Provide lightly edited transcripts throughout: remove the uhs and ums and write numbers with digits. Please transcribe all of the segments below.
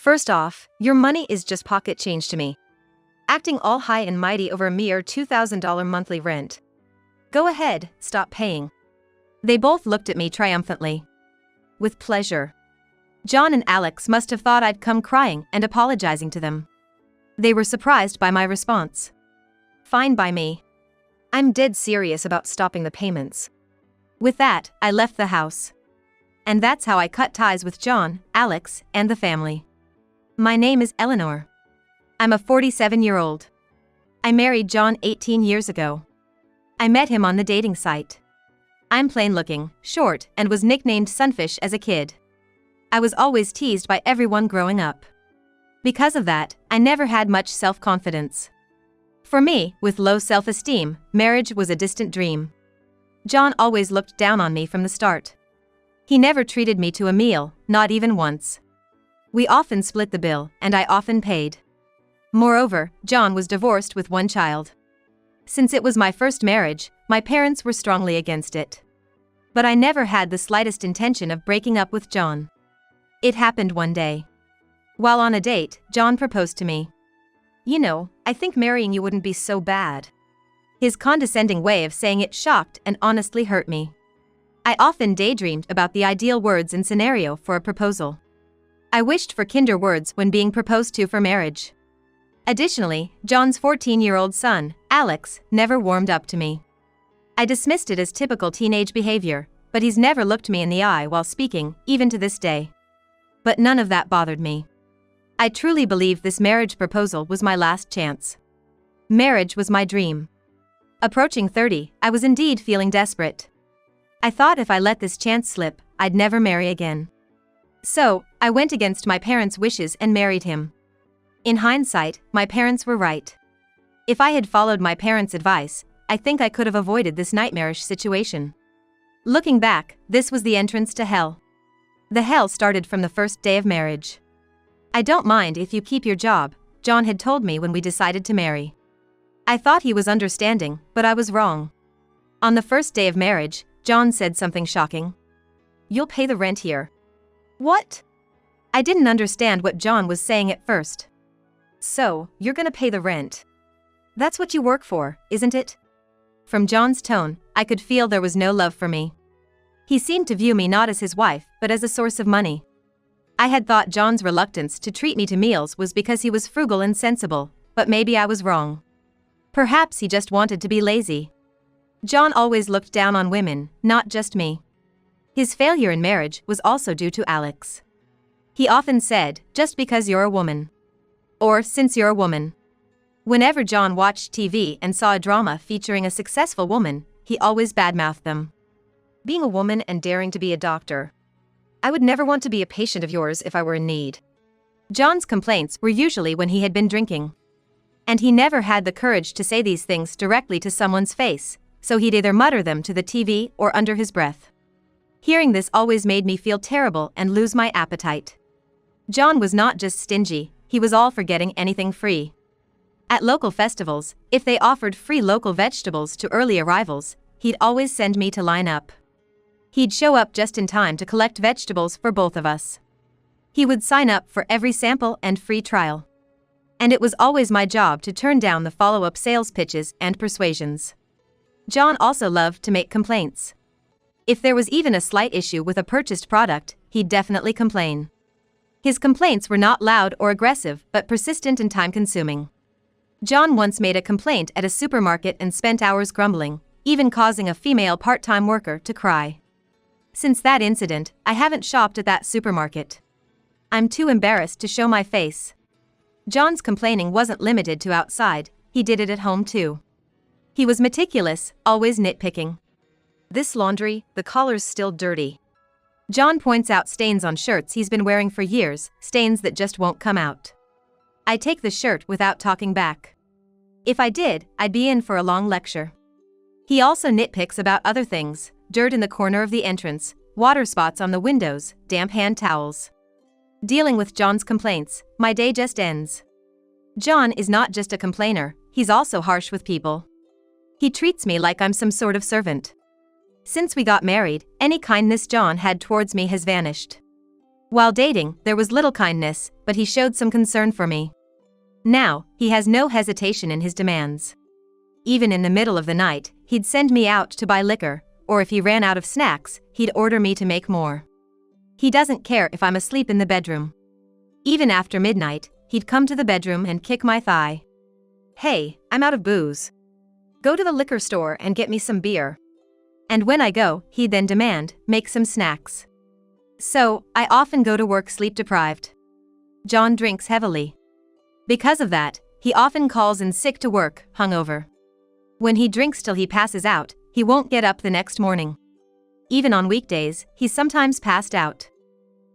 First off, your money is just pocket change to me. Acting all high and mighty over a mere $2,000 monthly rent. Go ahead, stop paying. They both looked at me triumphantly. With pleasure. John and Alex must have thought I'd come crying and apologizing to them. They were surprised by my response. Fine by me. I'm dead serious about stopping the payments. With that, I left the house. And that's how I cut ties with John, Alex, and the family. My name is Eleanor. I'm a 47-year-old. I married John 18 years ago. I met him on the dating site. I'm plain-looking, short, and was nicknamed Sunfish as a kid. I was always teased by everyone growing up. Because of that, I never had much self-confidence. For me, with low self-esteem, marriage was a distant dream. John always looked down on me from the start. He never treated me to a meal, not even once. We often split the bill, and I often paid. Moreover, John was divorced with one child. Since it was my first marriage, my parents were strongly against it. But I never had the slightest intention of breaking up with John. It happened one day. While on a date, John proposed to me. You know, I think marrying you wouldn't be so bad. His condescending way of saying it shocked and honestly hurt me. I often daydreamed about the ideal words and scenario for a proposal. I wished for kinder words when being proposed to for marriage. Additionally, John's 14-year-old son, Alex, never warmed up to me. I dismissed it as typical teenage behavior, but he's never looked me in the eye while speaking, even to this day. But none of that bothered me. I truly believe this marriage proposal was my last chance. Marriage was my dream. Approaching 30, I was indeed feeling desperate. I thought if I let this chance slip, I'd never marry again. So, I went against my parents' wishes and married him. In hindsight, my parents were right. If I had followed my parents' advice, I think I could have avoided this nightmarish situation. Looking back, this was the entrance to hell. The hell started from the first day of marriage. I don't mind if you keep your job, John had told me when we decided to marry. I thought he was understanding, but I was wrong. On the first day of marriage, John said something shocking. You'll pay the rent here. What? I didn't understand what John was saying at first. So, you're gonna pay the rent. That's what you work for, isn't it? From John's tone, I could feel there was no love for me. He seemed to view me not as his wife, but as a source of money. I had thought John's reluctance to treat me to meals was because he was frugal and sensible, but maybe I was wrong. Perhaps he just wanted to be lazy. John always looked down on women, not just me. His failure in marriage was also due to Alex. He often said, just because you're a woman. Or, since you're a woman. Whenever John watched TV and saw a drama featuring a successful woman, he always badmouthed them. Being a woman and daring to be a doctor. I would never want to be a patient of yours if I were in need. John's complaints were usually when he had been drinking. And he never had the courage to say these things directly to someone's face, so he'd either mutter them to the TV or under his breath. Hearing this always made me feel terrible and lose my appetite. John was not just stingy, he was all for getting anything free. At local festivals, if they offered free local vegetables to early arrivals, he'd always send me to line up. He'd show up just in time to collect vegetables for both of us. He would sign up for every sample and free trial. And it was always my job to turn down the follow-up sales pitches and persuasions. John also loved to make complaints. If there was even a slight issue with a purchased product, he'd definitely complain. His complaints were not loud or aggressive, but persistent and time-consuming. John once made a complaint at a supermarket and spent hours grumbling, even causing a female part-time worker to cry. Since that incident, I haven't shopped at that supermarket. I'm too embarrassed to show my face. John's complaining wasn't limited to outside, he did it at home too. He was meticulous, always nitpicking. This laundry, the collar's still dirty. John points out stains on shirts he's been wearing for years, stains that just won't come out. I take the shirt without talking back. If I did, I'd be in for a long lecture. He also nitpicks about other things, dirt in the corner of the entrance, water spots on the windows, damp hand towels. Dealing with John's complaints, my day just ends. John is not just a complainer, he's also harsh with people. He treats me like I'm some sort of servant. Since we got married, any kindness John had towards me has vanished. While dating, there was little kindness, but he showed some concern for me. Now, he has no hesitation in his demands. Even in the middle of the night, he'd send me out to buy liquor, or if he ran out of snacks, he'd order me to make more. He doesn't care if I'm asleep in the bedroom. Even after midnight, he'd come to the bedroom and kick my thigh. "Hey, I'm out of booze. Go to the liquor store and get me some beer." And when I go, he'd then demand, "Make some snacks." So, I often go to work sleep-deprived. John drinks heavily. Because of that, he often calls in sick to work, hungover. When he drinks till he passes out, he won't get up the next morning. Even on weekdays, he's sometimes passed out.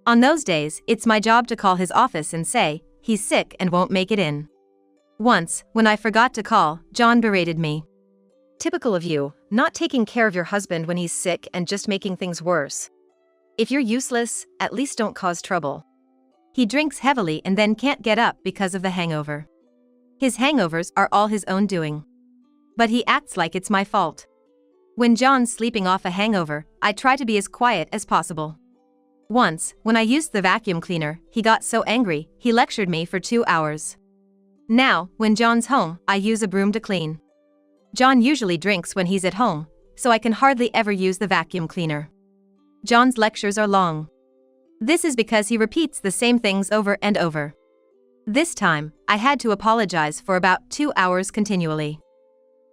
On those days, it's my job to call his office and say, he's sick and won't make it in. Once, when I forgot to call, John berated me. "Typical of you, not taking care of your husband when he's sick and just making things worse. If you're useless, at least don't cause trouble." He drinks heavily and then can't get up because of the hangover. His hangovers are all his own doing. But he acts like it's my fault. When John's sleeping off a hangover, I try to be as quiet as possible. Once, when I used the vacuum cleaner, he got so angry, he lectured me for 2 hours. Now, when John's home, I use a broom to clean. John usually drinks when he's at home, so I can hardly ever use the vacuum cleaner. John's lectures are long. This is because he repeats the same things over and over. This time, I had to apologize for about 2 hours continually.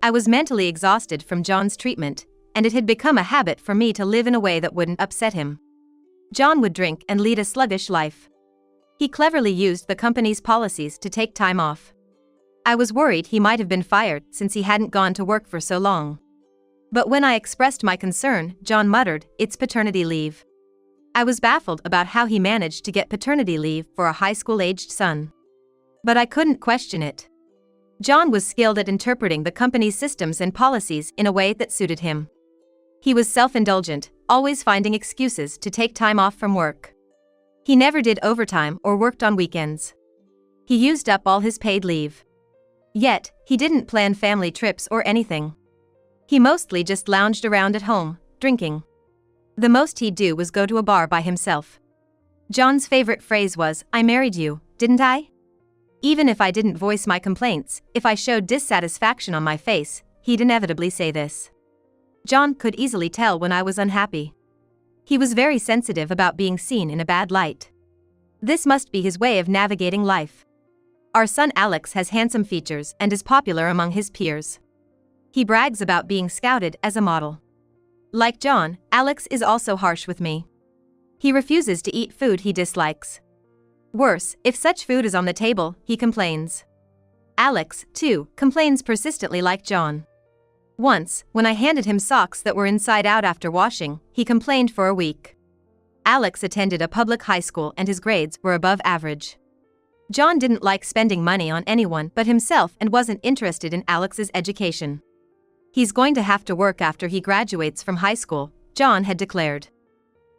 I was mentally exhausted from John's treatment, and it had become a habit for me to live in a way that wouldn't upset him. John would drink and lead a sluggish life. He cleverly used the company's policies to take time off. I was worried he might have been fired since he hadn't gone to work for so long. But when I expressed my concern, John muttered, "It's paternity leave." I was baffled about how he managed to get paternity leave for a high school-aged son. But I couldn't question it. John was skilled at interpreting the company's systems and policies in a way that suited him. He was self-indulgent, always finding excuses to take time off from work. He never did overtime or worked on weekends. He used up all his paid leave. Yet, he didn't plan family trips or anything. He mostly just lounged around at home, drinking. The most he'd do was go to a bar by himself. John's favorite phrase was, "I married you, didn't I?" Even if I didn't voice my complaints, if I showed dissatisfaction on my face, he'd inevitably say this. John could easily tell when I was unhappy. He was very sensitive about being seen in a bad light. This must be his way of navigating life. Our son Alex has handsome features and is popular among his peers. He brags about being scouted as a model. Like John, Alex is also harsh with me. He refuses to eat food he dislikes. Worse, if such food is on the table, he complains. Alex, too, complains persistently like John. Once, when I handed him socks that were inside out after washing, he complained for a week. Alex attended a public high school and his grades were above average. John didn't like spending money on anyone but himself and wasn't interested in Alex's education. He's going to have to work after he graduates from high school, John had declared.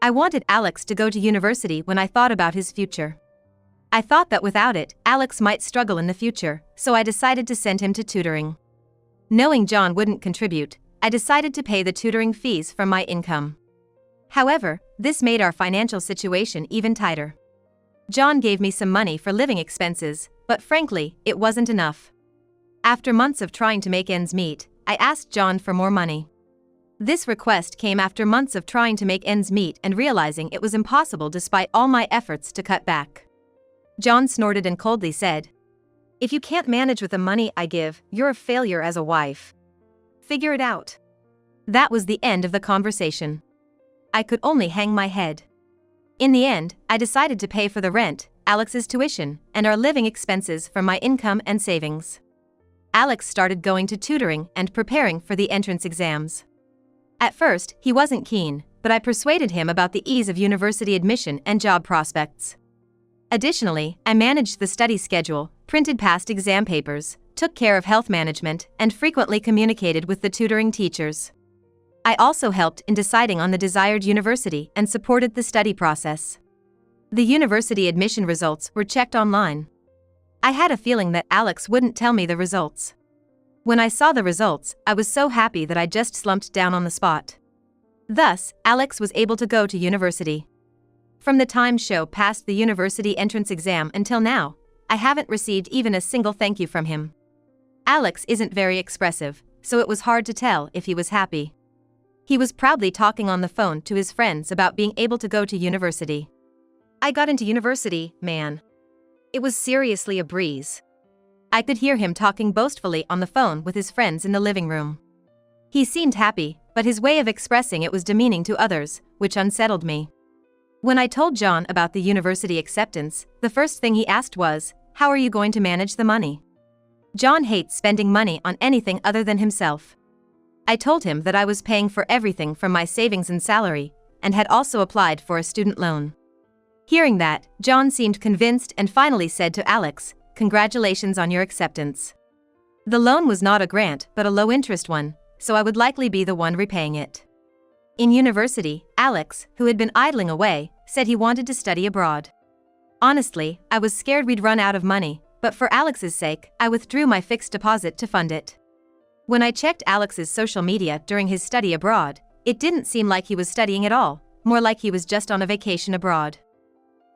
I wanted Alex to go to university when I thought about his future. I thought that without it, Alex might struggle in the future, so I decided to send him to tutoring. Knowing John wouldn't contribute, I decided to pay the tutoring fees from my income. However, this made our financial situation even tighter. John gave me some money for living expenses, but frankly, it wasn't enough. After months of trying to make ends meet, I asked John for more money. This request came after months of trying to make ends meet and realizing it was impossible despite all my efforts to cut back. John snorted and coldly said, "If you can't manage with the money I give, you're a failure as a wife. Figure it out." That was the end of the conversation. I could only hang my head. In the end, I decided to pay for the rent, Alex's tuition, and our living expenses from my income and savings. Alex started going to tutoring and preparing for the entrance exams. At first, he wasn't keen, but I persuaded him about the ease of university admission and job prospects. Additionally, I managed the study schedule, printed past exam papers, took care of health management, and frequently communicated with the tutoring teachers. I also helped in deciding on the desired university and supported the study process. The university admission results were checked online. I had a feeling that Alex wouldn't tell me the results. When I saw the results, I was so happy that I just slumped down on the spot. Thus, Alex was able to go to university. From the time show passed the university entrance exam until now, I haven't received even a single thank you from him. Alex isn't very expressive, so it was hard to tell if he was happy. He was proudly talking on the phone to his friends about being able to go to university. I got into university, man. It was seriously a breeze. I could hear him talking boastfully on the phone with his friends in the living room. He seemed happy, but his way of expressing it was demeaning to others, which unsettled me. When I told John about the university acceptance, the first thing he asked was, "How are you going to manage the money?" John hates spending money on anything other than himself. I told him that I was paying for everything from my savings and salary, and had also applied for a student loan. Hearing that, John seemed convinced and finally said to Alex, "Congratulations on your acceptance." The loan was not a grant but a low-interest one, so I would likely be the one repaying it. In university, Alex, who had been idling away, said he wanted to study abroad. Honestly, I was scared we'd run out of money, but for Alex's sake, I withdrew my fixed deposit to fund it. When I checked Alex's social media during his study abroad, it didn't seem like he was studying at all, more like he was just on a vacation abroad.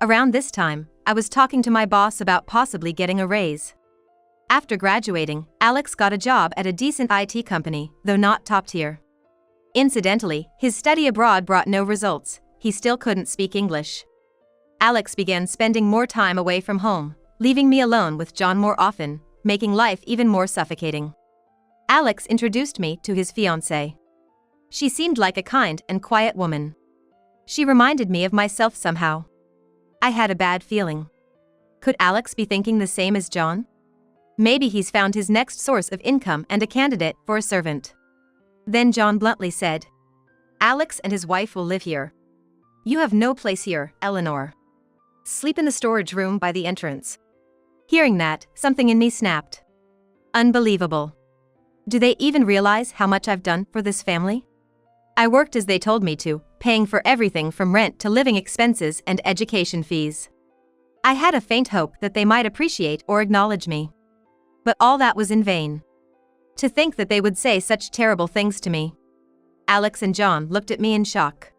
Around this time, I was talking to my boss about possibly getting a raise. After graduating, Alex got a job at a decent IT company, though not top tier. Incidentally, his study abroad brought no results, he still couldn't speak English. Alex began spending more time away from home, leaving me alone with John more often, making life even more suffocating. Alex introduced me to his fiancée. She seemed like a kind and quiet woman. She reminded me of myself somehow. I had a bad feeling. Could Alex be thinking the same as John? Maybe he's found his next source of income and a candidate for a servant. Then John bluntly said, "Alex and his wife will live here. You have no place here, Eleanor. Sleep in the storage room by the entrance." Hearing that, something in me snapped. Unbelievable. Do they even realize how much I've done for this family? I worked as they told me to, paying for everything from rent to living expenses and education fees. I had a faint hope that they might appreciate or acknowledge me. But all that was in vain. To think that they would say such terrible things to me. Alex and John looked at me in shock.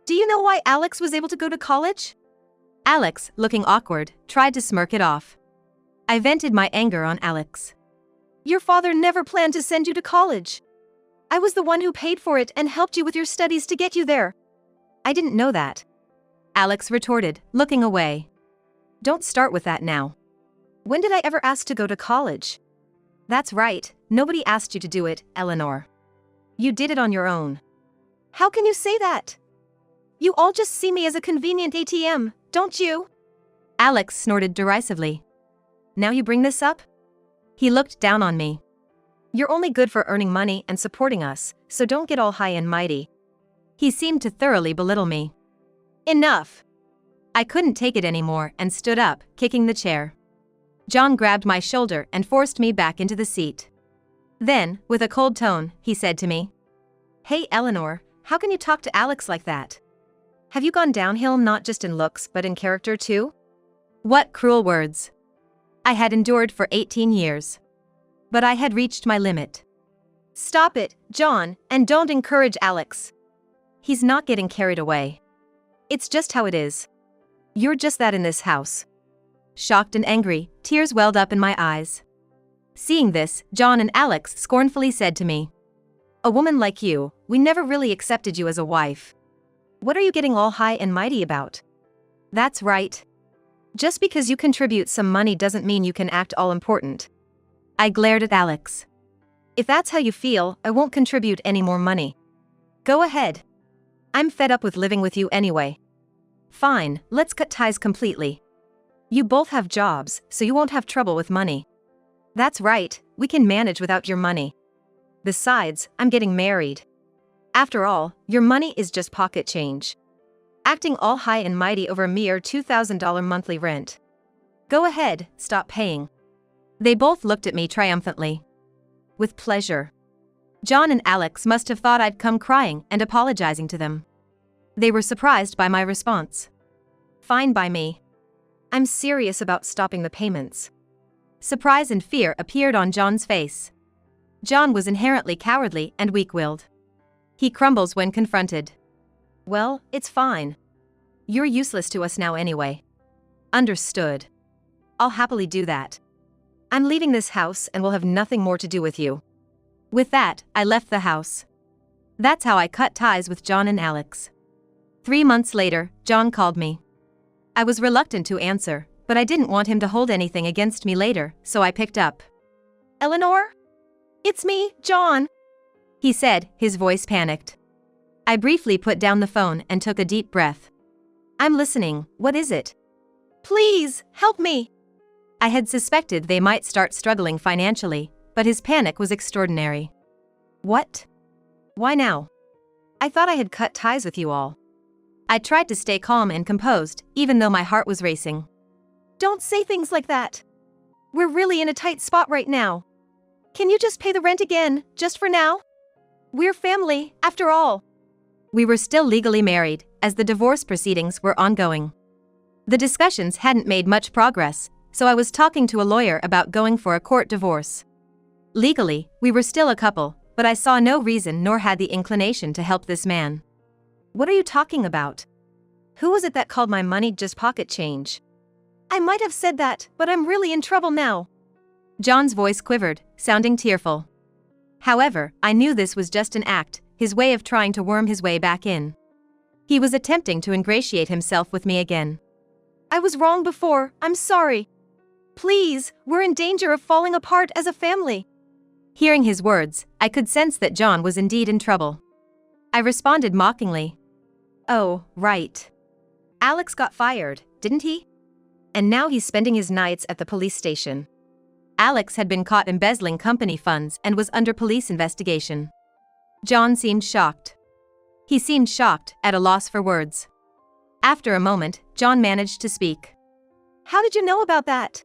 "Do you know why Alex was able to go to college?" Alex, looking awkward, tried to smirk it off. I vented my anger on Alex. "Your father never planned to send you to college. I was the one who paid for it and helped you with your studies to get you there." "I didn't know that," Alex retorted, looking away. "Don't start with that now. When did I ever ask to go to college?" "That's right, nobody asked you to do it, Eleanor. You did it on your own." "How can you say that? You all just see me as a convenient ATM, don't you?" Alex snorted derisively. "Now you bring this up?" He looked down on me. "You're only good for earning money and supporting us, so don't get all high and mighty." He seemed to thoroughly belittle me. "Enough." I couldn't take it anymore and stood up, kicking the chair. John grabbed my shoulder and forced me back into the seat. Then, with a cold tone, he said to me, "Hey Eleanor, how can you talk to Alex like that? Have you gone downhill not just in looks but in character too?" What cruel words. I had endured for 18 years. But I had reached my limit. "Stop it, John, and don't encourage Alex. He's not getting carried away. It's just how it is. You're just that in this house." Shocked and angry, tears welled up in my eyes. Seeing this, John and Alex scornfully said to me, "A woman like you, we never really accepted you as a wife. What are you getting all high and mighty about?" "That's right. Just because you contribute some money doesn't mean you can act all important." I glared at Alex. "If that's how you feel, I won't contribute any more money. Go ahead. I'm fed up with living with you anyway." "Fine, let's cut ties completely. You both have jobs, so you won't have trouble with money." "That's right, we can manage without your money. Besides, I'm getting married. After all, your money is just pocket change. Acting all high and mighty over a mere $2,000 monthly rent. Go ahead, stop paying." They both looked at me triumphantly. With pleasure. John and Alex must have thought I'd come crying and apologizing to them. They were surprised by my response. "Fine by me. I'm serious about stopping the payments." Surprise and fear appeared on John's face. John was inherently cowardly and weak-willed. He crumbles when confronted. "Well, it's fine. You're useless to us now anyway. Understood. I'll happily do that. I'm leaving this house and will have nothing more to do with you. With that, I left the house. That's how I cut ties with John and Alex. 3 months later, John called me. I was reluctant to answer, but I didn't want him to hold anything against me later, so I picked up. Eleanor? It's me, John, he said, his voice panicked. I briefly put down the phone and took a deep breath. I'm listening, what is it? Please, help me. I had suspected they might start struggling financially, but his panic was extraordinary. What? Why now? I thought I had cut ties with you all. I tried to stay calm and composed, even though my heart was racing. Don't say things like that. We're really in a tight spot right now. Can you just pay the rent again, just for now? We're family, after all. We were still legally married, as the divorce proceedings were ongoing. The discussions hadn't made much progress, so I was talking to a lawyer about going for a court divorce. Legally, we were still a couple, but I saw no reason nor had the inclination to help this man. What are you talking about? Who was it that called my money just pocket change? I might have said that, but I'm really in trouble now. John's voice quivered, sounding tearful. However, I knew this was just an act, his way of trying to worm his way back in. He was attempting to ingratiate himself with me again. I was wrong before, I'm sorry. Please, we're in danger of falling apart as a family. Hearing his words, I could sense that John was indeed in trouble. I responded mockingly. Oh, right. Alex got fired, didn't he? And now he's spending his nights at the police station. Alex had been caught embezzling company funds and was under police investigation. John seemed shocked. He seemed shocked, at a loss for words. After a moment, John managed to speak. How did you know about that?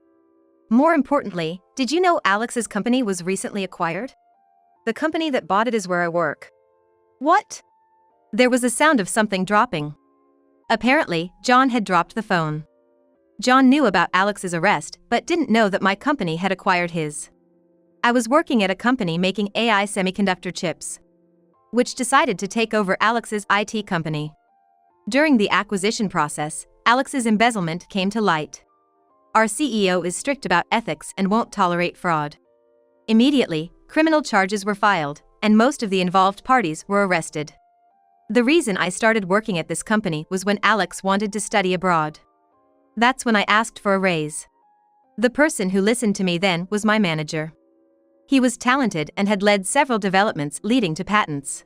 More importantly, did you know Alex's company was recently acquired? The company that bought it is where I work. What? There was a sound of something dropping. Apparently, John had dropped the phone. John knew about Alex's arrest, but didn't know that my company had acquired his. I was working at a company making AI semiconductor chips, which decided to take over Alex's IT company. During the acquisition process, Alex's embezzlement came to light. Our CEO is strict about ethics and won't tolerate fraud. Immediately, criminal charges were filed, and most of the involved parties were arrested. The reason I started working at this company was when Alex wanted to study abroad. That's when I asked for a raise. The person who listened to me then was my manager. He was talented and had led several developments leading to patents.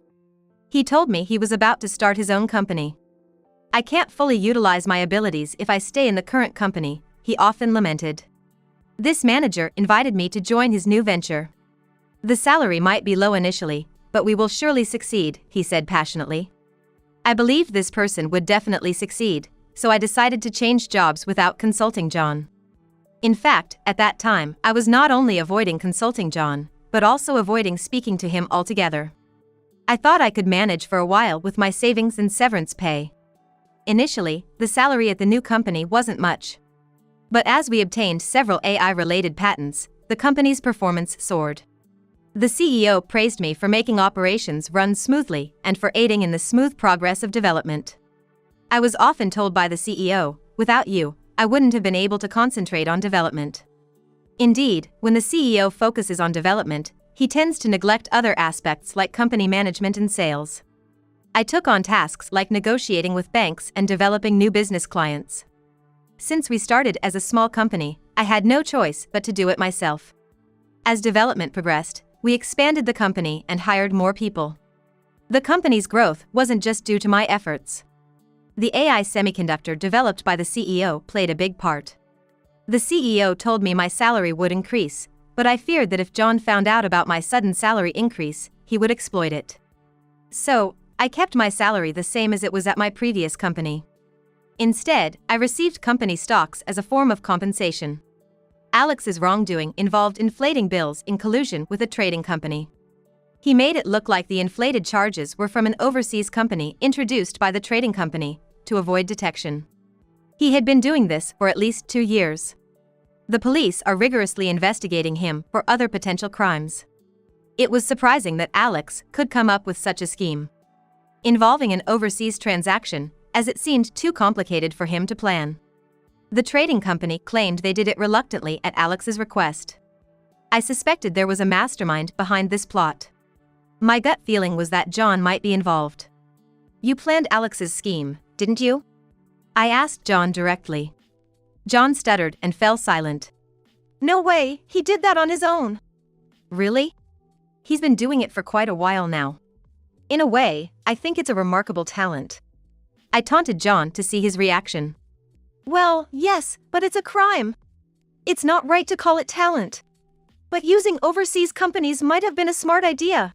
He told me he was about to start his own company. I can't fully utilize my abilities if I stay in the current company, he often lamented. This manager invited me to join his new venture. The salary might be low initially, but we will surely succeed, he said passionately. I believed this person would definitely succeed, so I decided to change jobs without consulting John. In fact, at that time, I was not only avoiding consulting John, but also avoiding speaking to him altogether. I thought I could manage for a while with my savings and severance pay. Initially, the salary at the new company wasn't much. But as we obtained several AI-related patents, the company's performance soared. The CEO praised me for making operations run smoothly and for aiding in the smooth progress of development. I was often told by the CEO, without you, I wouldn't have been able to concentrate on development. Indeed, when the CEO focuses on development, he tends to neglect other aspects like company management and sales. I took on tasks like negotiating with banks and developing new business clients. Since we started as a small company, I had no choice but to do it myself. As development progressed, we expanded the company and hired more people. The company's growth wasn't just due to my efforts. The AI semiconductor developed by the CEO played a big part. The CEO told me my salary would increase, but I feared that if John found out about my sudden salary increase, he would exploit it. So, I kept my salary the same as it was at my previous company. Instead, I received company stocks as a form of compensation. Alex's wrongdoing involved inflating bills in collusion with a trading company. He made it look like the inflated charges were from an overseas company introduced by the trading company to avoid detection. He had been doing this for at least 2 years. The police are rigorously investigating him for other potential crimes. It was surprising that Alex could come up with such a scheme. Involving an overseas transaction, as it seemed too complicated for him to plan. The trading company claimed they did it reluctantly at Alex's request. I suspected there was a mastermind behind this plot. My gut feeling was that John might be involved. You planned Alex's scheme, didn't you? I asked John directly. John stuttered and fell silent. No way, he did that on his own. Really? He's been doing it for quite a while now. In a way, I think it's a remarkable talent. I taunted John to see his reaction. Well, yes, but it's a crime. It's not right to call it talent. But using overseas companies might have been a smart idea.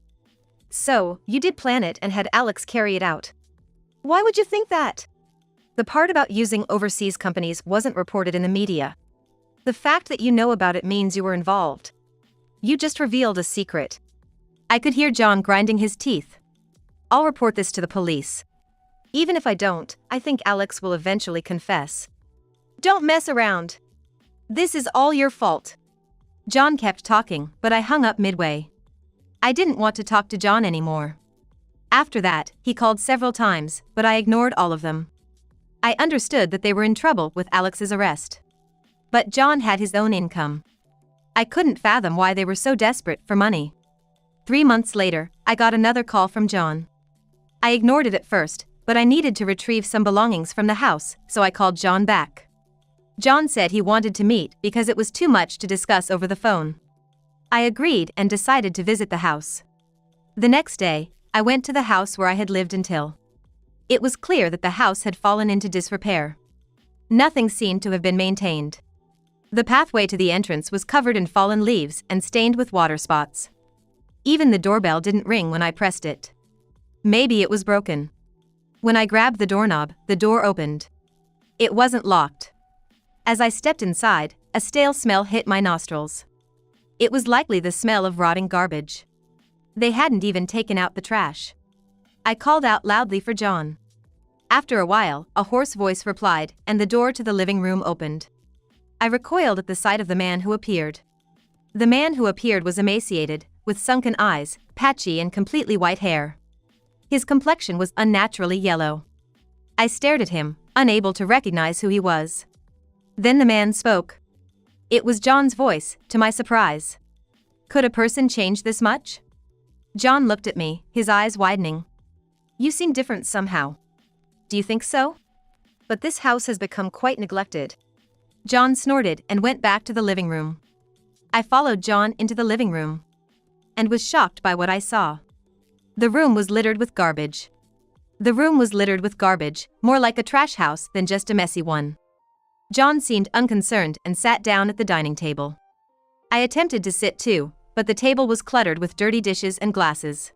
So, you did plan it and had Alex carry it out. Why would you think that? The part about using overseas companies wasn't reported in the media. The fact that you know about it means you were involved. You just revealed a secret. I could hear John grinding his teeth. I'll report this to the police. Even if I don't, I think Alex will eventually confess. Don't mess around. This is all your fault. John kept talking, but I hung up midway. I didn't want to talk to John anymore. After that, he called several times, but I ignored all of them. I understood that they were in trouble with Alex's arrest. But John had his own income. I couldn't fathom why they were so desperate for money. 3 months later, I got another call from John. I ignored it at first, but I needed to retrieve some belongings from the house, so I called John back. John said he wanted to meet because it was too much to discuss over the phone. I agreed and decided to visit the house. The next day, I went to the house where I had lived until. It was clear that the house had fallen into disrepair. Nothing seemed to have been maintained. The pathway to the entrance was covered in fallen leaves and stained with water spots. Even the doorbell didn't ring when I pressed it. Maybe it was broken. When I grabbed the doorknob, the door opened. It wasn't locked. As I stepped inside, a stale smell hit my nostrils. It was likely the smell of rotting garbage. They hadn't even taken out the trash. I called out loudly for John. After a while, a hoarse voice replied, and the door to the living room opened. I recoiled at the sight of the man who appeared. The man who appeared was emaciated, with sunken eyes, patchy and completely white hair. His complexion was unnaturally yellow. I stared at him, unable to recognize who he was. Then the man spoke. It was John's voice, to my surprise. Could a person change this much? John looked at me, his eyes widening. You seem different somehow. Do you think so? But this house has become quite neglected. John snorted and went back to the living room. I followed John into the living room and was shocked by what I saw. The room was littered with garbage. The room was littered with garbage, more like a trash house than just a messy one. John seemed unconcerned and sat down at the dining table. I attempted to sit too, but the table was cluttered with dirty dishes and glasses.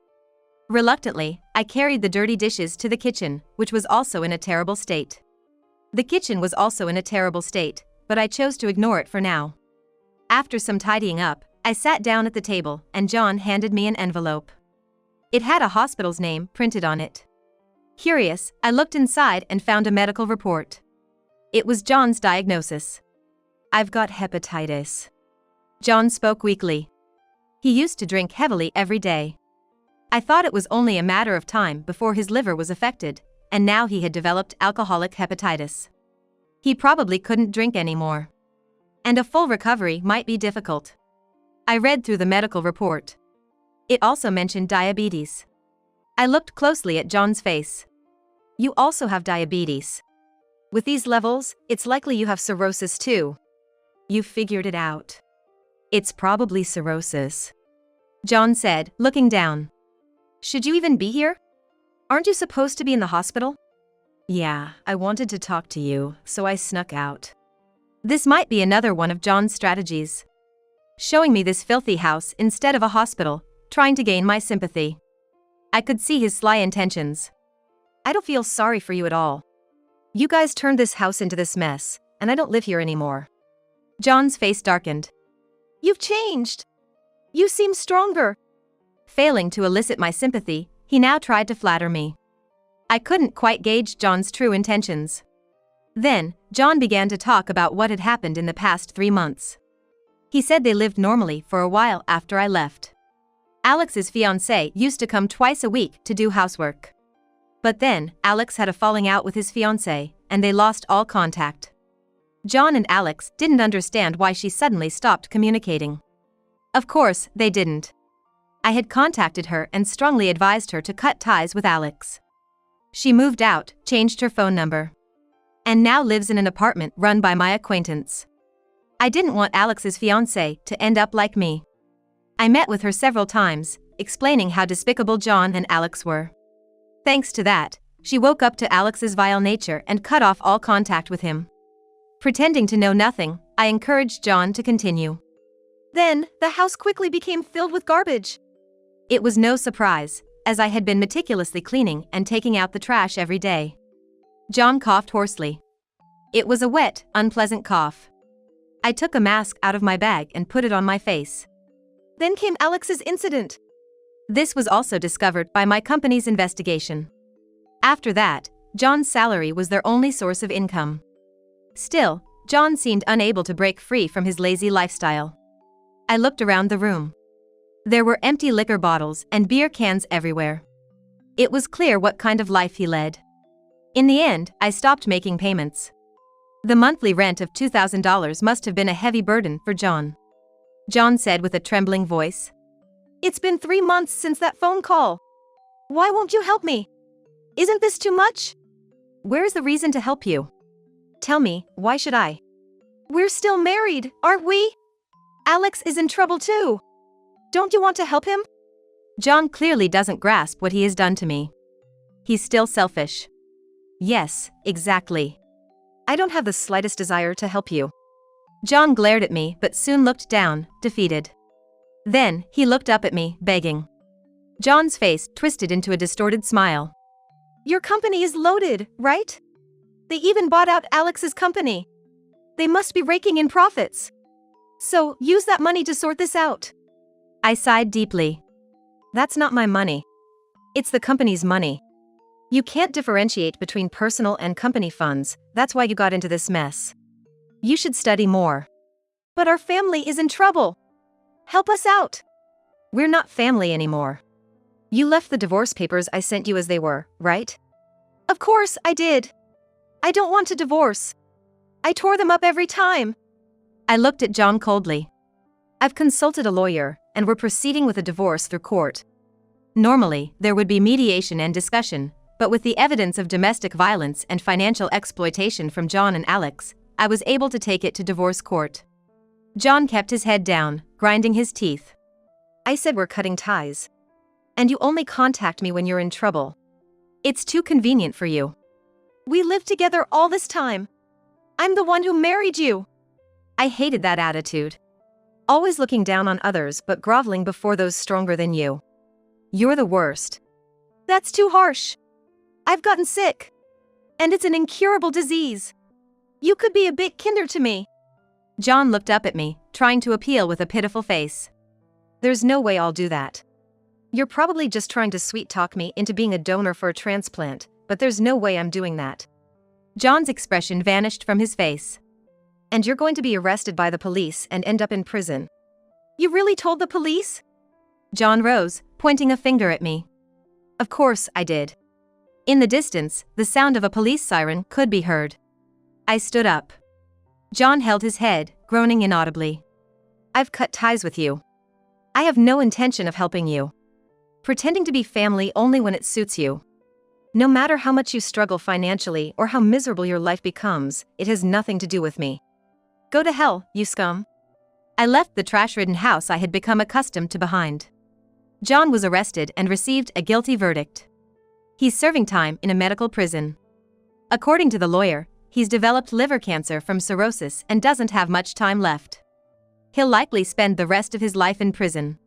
Reluctantly, I carried the dirty dishes to the kitchen, which was also in a terrible state. The kitchen was also in a terrible state, but I chose to ignore it for now. After some tidying up, I sat down at the table, and John handed me an envelope. It had a hospital's name printed on it. Curious, I looked inside and found a medical report. It was John's diagnosis. I've got hepatitis. John spoke weakly. He used to drink heavily every day. I thought it was only a matter of time before his liver was affected, and now he had developed alcoholic hepatitis. He probably couldn't drink anymore. And a full recovery might be difficult. I read through the medical report. It also mentioned diabetes. I looked closely at John's face. You also have diabetes. With these levels, it's likely you have cirrhosis too. You figured it out. It's probably cirrhosis. John said, looking down. Should you even be here? Aren't you supposed to be in the hospital? Yeah, I wanted to talk to you, so I snuck out. This might be another one of John's strategies. Showing me this filthy house instead of a hospital, trying to gain my sympathy. I could see his sly intentions. I don't feel sorry for you at all. You guys turned this house into this mess, and I don't live here anymore. John's face darkened. You've changed. You seem stronger. Failing to elicit my sympathy, he now tried to flatter me. I couldn't quite gauge John's true intentions. Then, John began to talk about what had happened in the past 3 months. He said they lived normally for a while after I left. Alex's fiancée used to come twice a week to do housework. But then, Alex had a falling out with his fiancée, and they lost all contact. John and Alex didn't understand why she suddenly stopped communicating. Of course, they didn't. I had contacted her and strongly advised her to cut ties with Alex. She moved out, changed her phone number, and now lives in an apartment run by my acquaintance. I didn't want Alex's fiancé to end up like me. I met with her several times, explaining how despicable John and Alex were. Thanks to that, she woke up to Alex's vile nature and cut off all contact with him. Pretending to know nothing, I encouraged John to continue. Then, the house quickly became filled with garbage. It was no surprise, as I had been meticulously cleaning and taking out the trash every day. John coughed hoarsely. It was a wet, unpleasant cough. I took a mask out of my bag and put it on my face. Then came Alex's incident. This was also discovered by my company's investigation. After that, John's salary was their only source of income. Still, John seemed unable to break free from his lazy lifestyle. I looked around the room. There were empty liquor bottles and beer cans everywhere. It was clear what kind of life he led. In the end, I stopped making payments. The monthly rent of $2,000 must have been a heavy burden for John. John said with a trembling voice. It's been 3 months since that phone call. Why won't you help me? Isn't this too much? Where's the reason to help you? Tell me, why should I? We're still married, aren't we? Alex is in trouble too. Don't you want to help him? John clearly doesn't grasp what he has done to me. He's still selfish. Yes, exactly. I don't have the slightest desire to help you. John glared at me but soon looked down, defeated. Then, he looked up at me, begging. John's face twisted into a distorted smile. Your company is loaded, right? They even bought out Alex's company. They must be raking in profits. So, use that money to sort this out. I sighed deeply. That's not my money. It's the company's money. You can't differentiate between personal and company funds, that's why you got into this mess. You should study more. But our family is in trouble. Help us out. We're not family anymore. You left the divorce papers I sent you as they were, right? Of course I did. I don't want to divorce. I tore them up every time. I looked at John coldly. I've consulted a lawyer, and we're proceeding with a divorce through court. Normally, there would be mediation and discussion, but with the evidence of domestic violence and financial exploitation from John and Alex, I was able to take it to divorce court. John kept his head down, grinding his teeth. I said we're cutting ties. And you only contact me when you're in trouble. It's too convenient for you. We lived together all this time. I'm the one who married you. I hated that attitude. Always looking down on others but groveling before those stronger than you. You're the worst. That's too harsh. I've gotten sick. And it's an incurable disease. You could be a bit kinder to me. John looked up at me, trying to appeal with a pitiful face. There's no way I'll do that. You're probably just trying to sweet-talk me into being a donor for a transplant, but there's no way I'm doing that. John's expression vanished from his face. And you're going to be arrested by the police and end up in prison. You really told the police? John rose, pointing a finger at me. Of course I did. In the distance, the sound of a police siren could be heard. I stood up. John held his head, groaning inaudibly. I've cut ties with you. I have no intention of helping you. Pretending to be family only when it suits you. No matter how much you struggle financially or how miserable your life becomes, it has nothing to do with me. Go to hell, you scum. I left the trash-ridden house I had become accustomed to behind. John was arrested and received a guilty verdict. He's serving time in a medical prison. According to the lawyer, he's developed liver cancer from cirrhosis and doesn't have much time left. He'll likely spend the rest of his life in prison.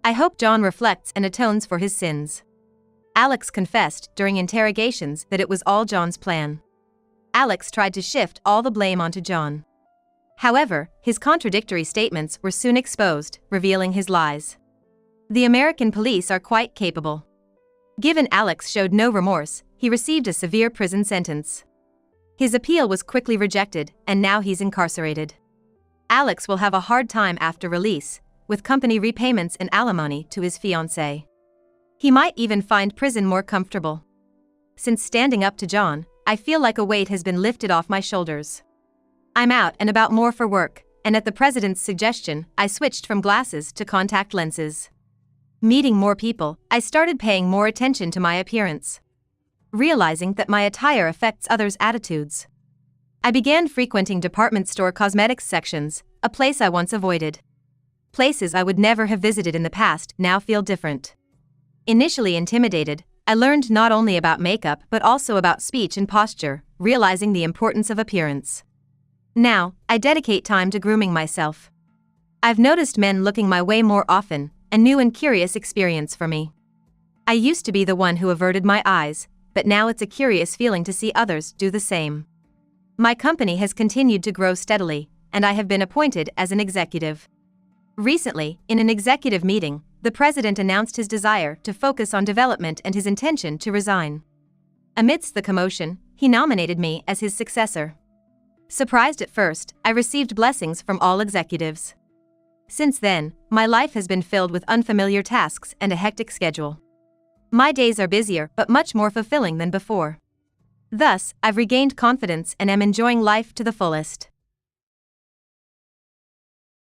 I hope John reflects and atones for his sins. Alex confessed during interrogations that it was all John's plan. Alex tried to shift all the blame onto John. However, his contradictory statements were soon exposed, revealing his lies. The American police are quite capable. Given Alex showed no remorse, he received a severe prison sentence. His appeal was quickly rejected, and now he's incarcerated. Alex will have a hard time after release, with company repayments and alimony to his fiancée. He might even find prison more comfortable. Since standing up to John, I feel like a weight has been lifted off my shoulders. I'm out and about more for work, and at the president's suggestion, I switched from glasses to contact lenses. Meeting more people, I started paying more attention to my appearance. Realizing that my attire affects others' attitudes, I began frequenting department store cosmetics sections, a place I once avoided. Places I would never have visited in the past now feel different. Initially intimidated, I learned not only about makeup but also about speech and posture, realizing the importance of appearance. Now, I dedicate time to grooming myself. I've noticed men looking my way more often, a new and curious experience for me. I used to be the one who averted my eyes, but now it's a curious feeling to see others do the same. My company has continued to grow steadily, and I have been appointed as an executive. Recently, in an executive meeting, the president announced his desire to focus on development and his intention to resign. Amidst the commotion, he nominated me as his successor. Surprised at first, I received blessings from all executives. Since then, my life has been filled with unfamiliar tasks and a hectic schedule. My days are busier but much more fulfilling than before. Thus, I've regained confidence and am enjoying life to the fullest.